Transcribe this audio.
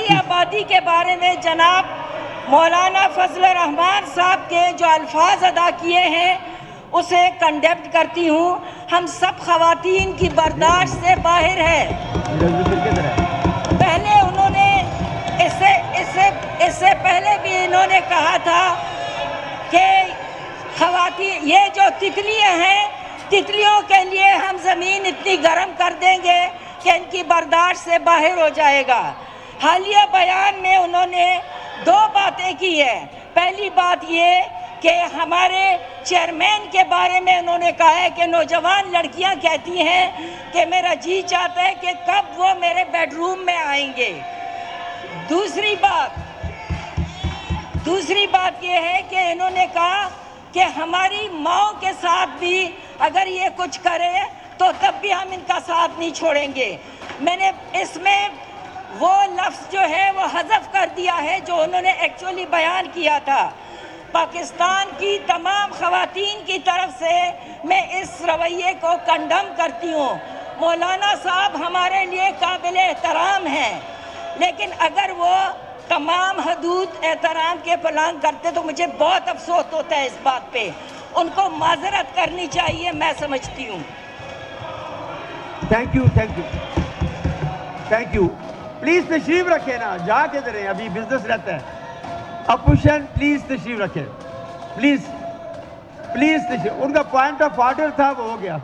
مسلحی آبادی کے بارے میں جناب مولانا فضل الرحمان صاحب کے جو الفاظ ادا کیے ہیں اسے کنڈیمن کرتی ہوں. ہم سب خواتین کی برداشت سے باہر ہے. پہلے انہوں نے اس سے پہلے بھی انہوں نے کہا تھا کہ خواتین یہ جو تتلیاں ہیں تتلیوں کے لیے ہم زمین اتنی گرم کر دیں گے کہ ان کی برداشت سے باہر ہو جائے گا. حالیہ بیان میں انہوں نے 2 باتیں کی ہے. پہلی بات یہ کہ ہمارے چیئرمین کے بارے میں انہوں نے کہا ہے کہ نوجوان لڑکیاں کہتی ہیں کہ میرا جی چاہتا ہے کہ کب وہ میرے بیڈ روم میں آئیں گے. دوسری بات یہ ہے کہ انہوں نے کہا کہ ہماری ماؤں کے ساتھ بھی اگر یہ کچھ کرے تو تب بھی ہم ان کا ساتھ نہیں چھوڑیں گے. میں نے اس میں وہ لفظ جو ہے وہ حذف کر دیا ہے جو انہوں نے ایکچولی بیان کیا تھا. پاکستان کی تمام خواتین کی طرف سے میں اس رویے کو کنڈم کرتی ہوں. مولانا صاحب ہمارے لیے قابل احترام ہیں لیکن اگر وہ تمام حدود احترام کے پلانگ کرتے تو مجھے بہت افسوس ہوتا ہے اس بات پہ. ان کو معذرت کرنی چاہیے میں سمجھتی ہوں. Thank you. پلیز تشریف رکھیں نا, جا کے دیں, ابھی بزنس رہتا ہے. اپوشن پلیز تشریف رکھیں, پلیز تشریف. ان کا پوائنٹ آف آرڈر تھا وہ ہو گیا.